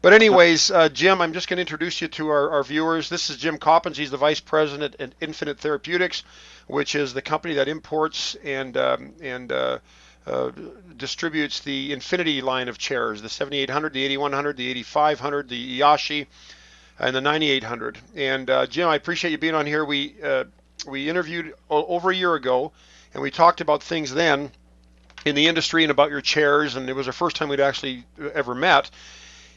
But anyways, Jim, I'm just going to introduce you to our viewers. This is Jim Coppins. He's the Vice President at Infinite Therapeutics, which is the company that imports and distributes the Infinity line of chairs, the 7800, the 8100, the 8500, the Ashy, and the 9800. And Jim, I appreciate you being on here. We interviewed over a year ago, and we talked about things then in the industry and about your chairs, and it was the first time we'd actually ever met.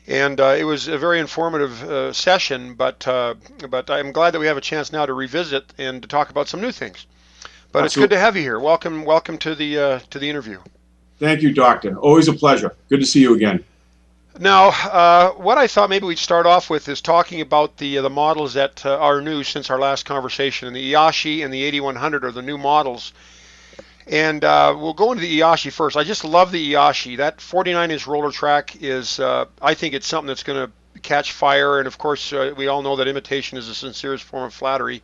And it was a very informative session, but I'm glad that we have a chance now to revisit and to talk about some new things. But it's good Absolutely. to have you here. Welcome to the interview. Thank you, Doctor. Always a pleasure. Good to see you again. Now, what I thought maybe we'd start off with is talking about the models that are new since our last conversation. And the Iashi and the 8100 are the new models. And we'll go into the Iashi first. I just love the Iashi. That 49-inch roller track is, I think it's something that's going to catch fire. And of course, we all know that imitation is the sincerest form of flattery,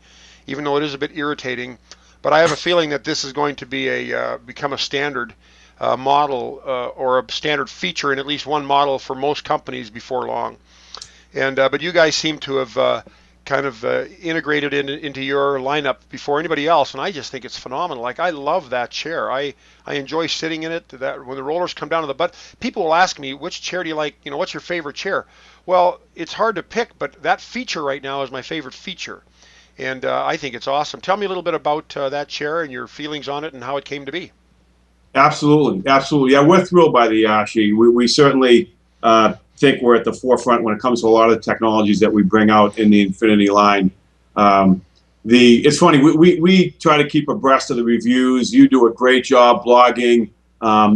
even though it is a bit irritating. But I have a feeling that this is going to be become a standard model or a standard feature in at least one model for most companies before long. And but you guys seem to have integrated it into your lineup before anybody else, and I just think it's phenomenal. Like, I love that chair. I enjoy sitting in it. That when the rollers come down to the butt, people will ask me, which chair do you like? You know, what's your favorite chair? Well, it's hard to pick, but that feature right now is my favorite feature, and I think it's awesome. Tell me a little bit about that chair and your feelings on it and how it came to be. Absolutely. Absolutely. Yeah, we're thrilled by the Ashy. We certainly think we're at the forefront when it comes to a lot of the technologies that we bring out in the Infinity line. It's funny, we try to keep abreast of the reviews. You do a great job blogging.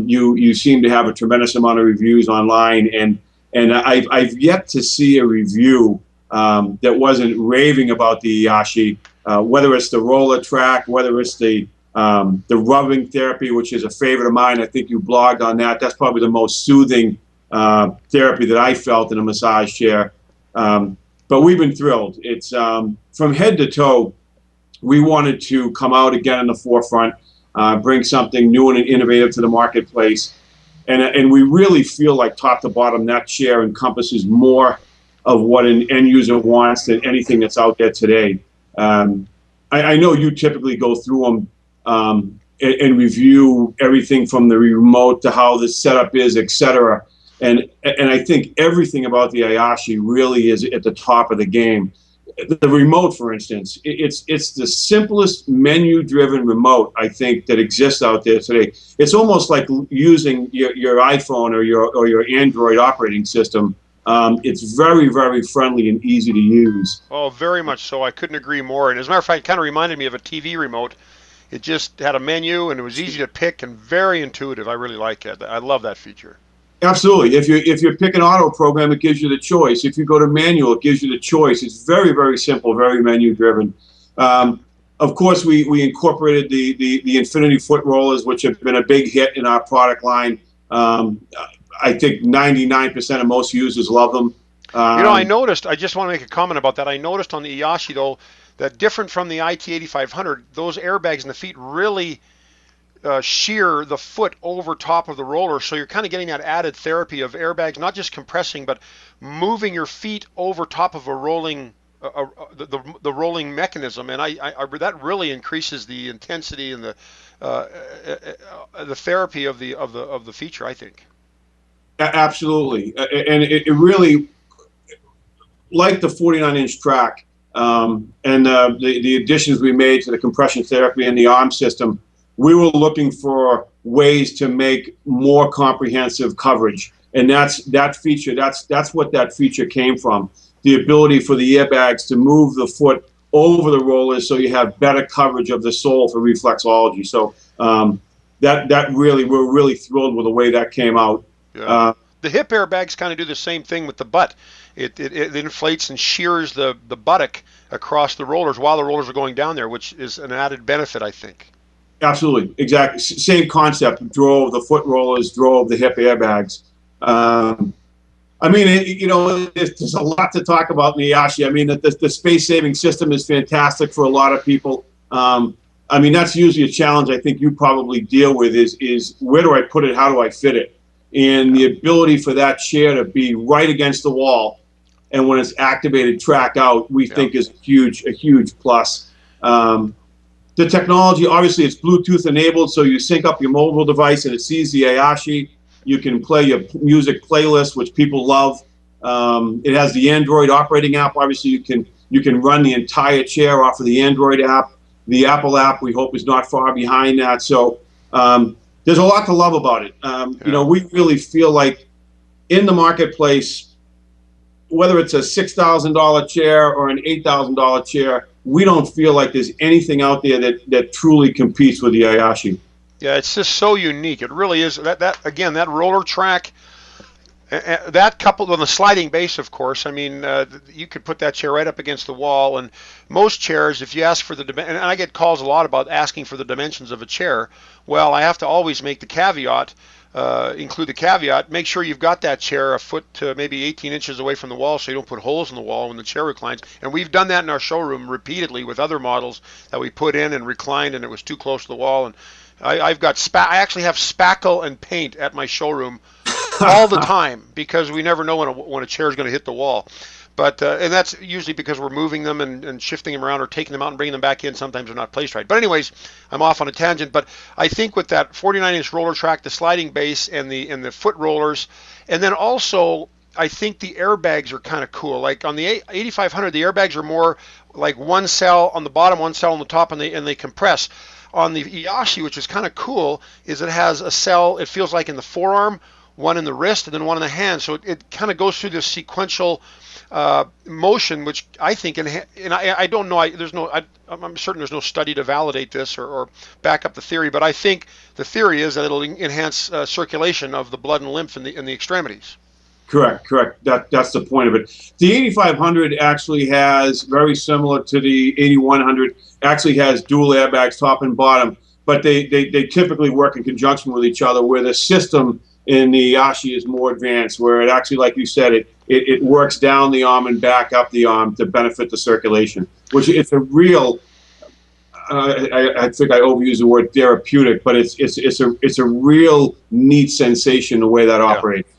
You seem to have a tremendous amount of reviews online, and I've yet to see a review that wasn't raving about the Ashy, whether it's the roller track, whether it's the rubbing therapy, which is a favorite of mine. I think you blogged on that. That's probably the most soothing therapy that I felt in a massage chair. But we've been thrilled. It's from head to toe, we wanted to come out again in the forefront, bring something new and innovative to the marketplace. And we really feel like top to bottom, that chair encompasses more of what an end user wants than anything that's out there today. I know you typically go through them and review everything from the remote to how the setup is, etc. And I think everything about the Iashi really is at the top of the game. The remote, for instance, it's the simplest menu-driven remote I think that exists out there today. It's almost like using your iPhone or your Android operating system. It's very, very friendly and easy to use. Oh, very much so. I couldn't agree more. And as a matter of fact, it kind of reminded me of a TV remote. It just had a menu and it was easy to pick and very intuitive. I really like it. I love that feature. Absolutely. If you pick an auto program, it gives you the choice. If you go to manual, it gives you the choice. It's very, very simple, very menu driven. Of course, we incorporated the Infinity foot rollers, which have been a big hit in our product line. I think 99% of most users love them. You know, I noticed, I just want to make a comment about that. I noticed on the Iashi, though, that different from the IT 8500, those airbags in the feet really shear the foot over top of the roller, so you're kind of getting that added therapy of airbags, not just compressing, but moving your feet over top of a rolling, the rolling mechanism, and that really increases the intensity and the therapy of the feature, I think. Absolutely, and it really, like the 49-inch track and the additions we made to the compression therapy and the arm system. We were looking for ways to make more comprehensive coverage, and that feature. That's what that feature came from. The ability for the airbags to move the foot over the rollers, so you have better coverage of the sole for reflexology. So that really, we're really thrilled with the way that came out. Yeah. The hip airbags kind of do the same thing with the butt. It inflates and shears the buttock across the rollers while the rollers are going down there, which is an added benefit, I think. Absolutely, exactly. Same concept. Drove the foot rollers, drove the hip airbags. I mean, you know, there's a lot to talk about in the Ashy. I mean, the space-saving system is fantastic for a lot of people. I mean, that's usually a challenge I think you probably deal with is where do I put it? How do I fit it? and the ability for that chair to be right against the wall, and when it's activated, track out, we think is a huge plus. The technology, obviously, it's Bluetooth enabled, so you sync up your mobile device and it sees the Ashy. You can play your music playlist, which people love. It has the Android operating app. Obviously, you can run the entire chair off of the Android app. The Apple app, we hope, is not far behind that. So there's a lot to love about it. You know, we really feel like in the marketplace, whether it's a $6,000 chair or an $8,000 chair, we don't feel like there's anything out there that truly competes with the Ashy. Yeah, it's just so unique. It really is. Again, that roller track, that coupled with the sliding base, of course. I mean, you could put that chair right up against the wall. And most chairs, if you ask for and I get calls a lot about asking for the dimensions of a chair. Well, I have to always make the caveat. Include the caveat, make sure you've got that chair a foot to maybe 18 inches away from the wall so you don't put holes in the wall when the chair reclines. And we've done that in our showroom repeatedly with other models that we put in and reclined and it was too close to the wall. And I actually have spackle and paint at my showroom all the time because we never know when a chair is going to hit the wall. But and that's usually because we're moving them and shifting them around or taking them out and bringing them back in. Sometimes they're not placed right. But anyways, I'm off on a tangent. But I think with that 49-inch roller track, the sliding base, and the foot rollers, and then also I think the airbags are kind of cool. Like on the 8500, the airbags are more like one cell on the bottom, one cell on the top, and they compress. On the Ashy, which is kind of cool, is it has a cell. It feels like in the forearm, one in the wrist, and then one in the hand. So it kind of goes through this sequential motion, which I think, and I don't know, I'm certain there's no study to validate this or back up the theory, but I think the theory is that it'll enhance circulation of the blood and lymph in the extremities. Correct. That's the point of it. The 8500 actually has, very similar to the 8100, actually has dual airbags, top and bottom, but they typically work in conjunction with each other, where the system in the Ashy is more advanced, where it actually, like you said, it works down the arm and back up the arm to benefit the circulation, which it's a real, I think I overuse the word therapeutic, but it's a real neat sensation the way that operates.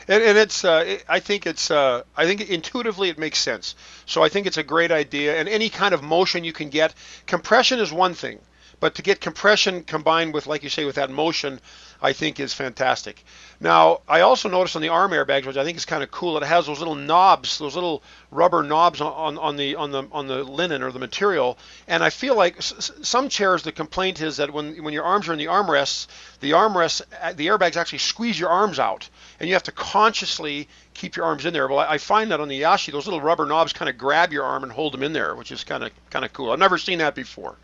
And it's I think intuitively it makes sense. So I think it's a great idea. And any kind of motion you can get, compression is one thing, but to get compression combined with, like you say, with that motion, I think is fantastic. Now, I also noticed on the arm airbags, which I think is kind of cool, it has those little knobs, those little rubber knobs on the linen or the material. And I feel like some chairs, the complaint is that when your arms are in the armrests, the airbags actually squeeze your arms out, and you have to consciously keep your arms in there. Well, I find that on the Ashy, those little rubber knobs kind of grab your arm and hold them in there, which is kind of cool. I've never seen that before.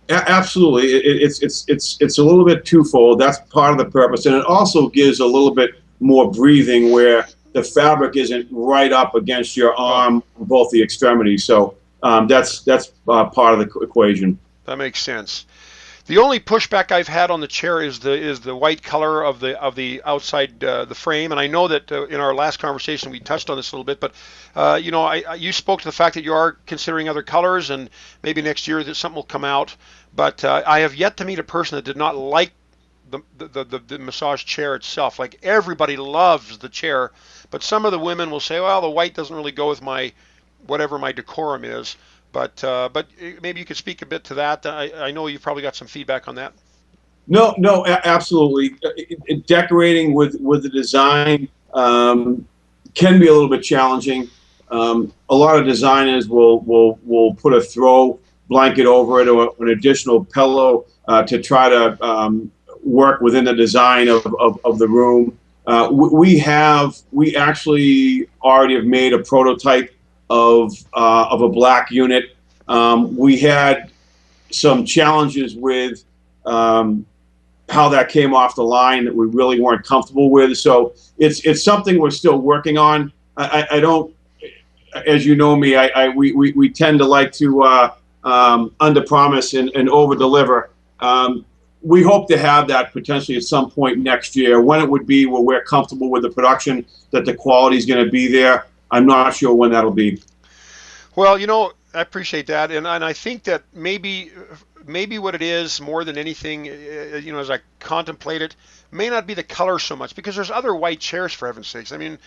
Absolutely, it's a little bit twofold. That's part of the purpose, and it also gives a little bit more breathing where the fabric isn't right up against your arm, both the extremities. So that's part of the equation. That makes sense. The only pushback I've had on the chair is the white color of the outside the frame, and I know that in our last conversation we touched on this a little bit, but you know, you spoke to the fact that you are considering other colors, and maybe next year that something will come out. But I have yet to meet a person that did not like the massage chair itself. Like, everybody loves the chair, but some of the women will say, well, the white doesn't really go with my whatever my decorum is. But maybe you could speak a bit to that. I know you've probably got some feedback on that. No, absolutely. Decorating with the design can be a little bit challenging. A lot of designers will put a throw blanket over it or an additional pillow to try to work within the design of the room. We actually already have made a prototype of a black unit. We had some challenges with how that came off the line that we really weren't comfortable with. So it's something we're still working on. I don't, as you know me, we tend to like to under-promise and over-deliver. We hope to have that potentially at some point next year. When it would be, where we're comfortable with the production, that the quality is going to be there, I'm not sure when that'll be. Well, you know, I appreciate that, and I think that maybe maybe what it is more than anything, as I contemplate it, may not be the color so much, because there's other white chairs, for heaven's sakes. I mean,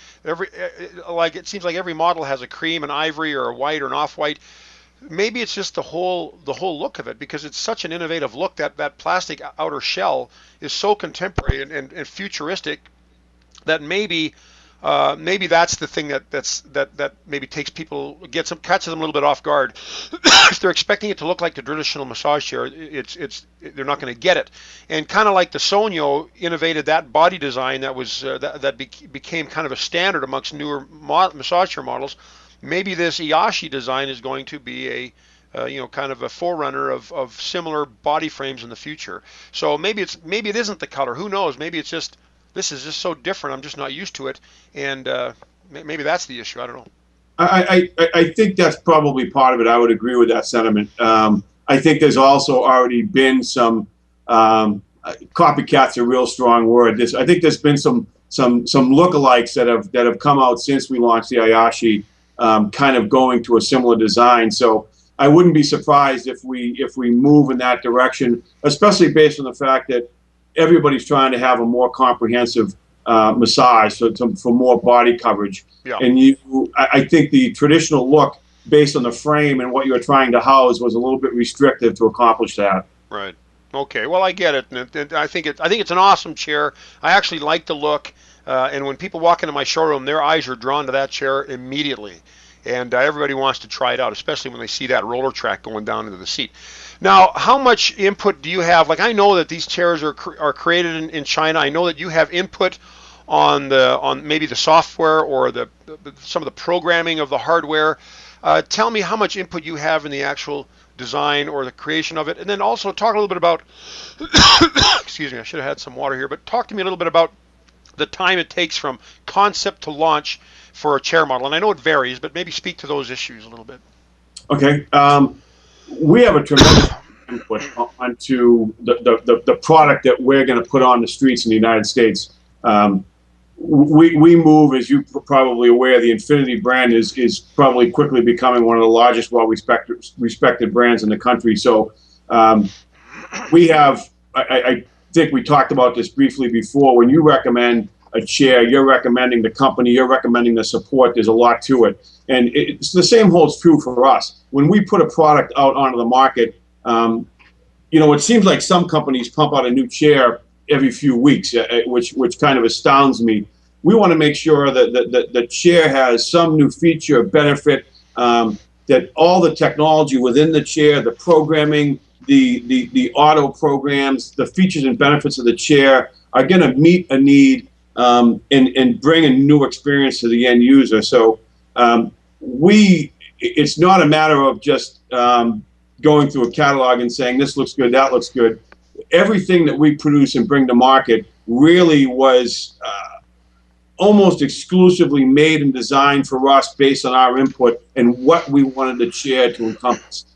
like it seems like every model has a cream, an ivory, or a white, or an off-white. Maybe it's just the whole look of it, because it's such an innovative look. That plastic outer shell is so contemporary and futuristic that maybe that's the thing that maybe takes people, catches them a little bit off guard. If they're expecting it to look like the traditional massage chair, they're not going to get it. And kind of like the Sonyo innovated that body design became kind of a standard amongst newer massage chair models. Maybe this Ashy design is going to be kind of a forerunner of similar body frames in the future. So maybe it isn't the color. Who knows? Maybe it's just, this is just so different. I'm just not used to it, and maybe that's the issue. I don't know. I think that's probably part of it. I would agree with that sentiment. I think there's also already been some copycats, a real strong word. I think there's been some lookalikes that have come out since we launched the Ashy, kind of going to a similar design. So I wouldn't be surprised if we move in that direction, especially based on the fact that everybody's trying to have a more comprehensive massage, for more body coverage. Yeah. And I think the traditional look, based on the frame and what you were trying to house, was a little bit restrictive to accomplish that. Right. Okay. Well, I get it. And I think it's an awesome chair. I actually like the look. And when people walk into my showroom, their eyes are drawn to that chair immediately. And everybody wants to try it out, especially when they see that roller track going down into the seat. Now, how much input do you have? Like, I know that these chairs are created in China. I know that you have input on maybe the software or some of the programming of the hardware. Tell me how much input you have in the actual design or the creation of it, and then also talk a little bit about. Excuse me, I should have had some water here. But talk to me a little bit about the time it takes from concept to launch for a chair model. And I know it varies, but maybe speak to those issues a little bit. Okay. We have a tremendous input onto the product that we're going to put on the streets in the United States. We move, as you're probably aware, the Infinity brand is probably quickly becoming one of the largest, well-respected brands in the country. So we have, I think we talked about this briefly before, when you recommend a chair, you're recommending the company, you're recommending the support. There's a lot to it. And it's the same holds true for us. When we put a product out onto the market, it seems like some companies pump out a new chair every few weeks, which kind of astounds me. We want to make sure that the chair has some new feature, benefit, that all the technology within the chair, the programming, the auto programs, the features and benefits of the chair are going to meet a need and bring a new experience to the end user. So it's not a matter of just going through a catalog and saying this looks good, that looks good. Everything that we produce and bring to market really was almost exclusively made and designed for us based on our input and what we wanted the chair to encompass.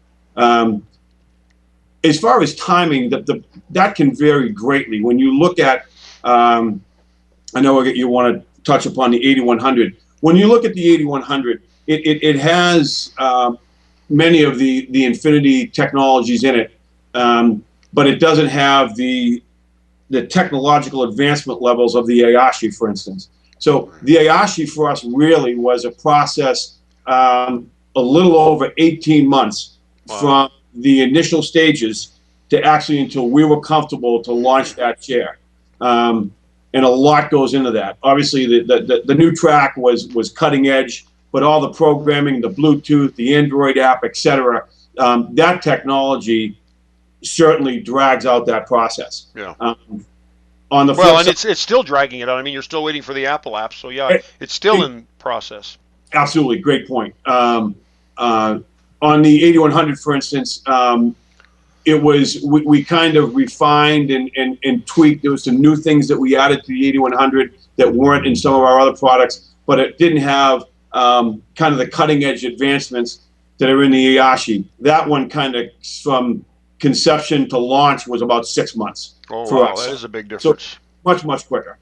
As far as timing, that can vary greatly. When you look at, I know you want to touch upon the 8100. When you look at the 8100, it has many of the Infinity technologies in it, but it doesn't have the technological advancement levels of the Ashy, for instance. So the Ashy for us really was a process a little over 18 months. Wow. From the initial stages to actually until we were comfortable to launch that chair. And a lot goes into that. Obviously, the new track was cutting edge, but all the programming, the Bluetooth, the Android app, etc., that technology certainly drags out that process. Yeah. On the and it's still dragging it out. I mean, you're still waiting for the Apple app, so yeah, it's still in process. Absolutely, great point. On the 8100, for instance, we kind of refined and tweaked. There was some new things that we added to the 8100 that weren't in some of our other products, but it didn't have kind of the cutting edge advancements that are in the Ashy. That one kind of from conception to launch was about 6 months. Oh, wow, that is a big difference. So much quicker.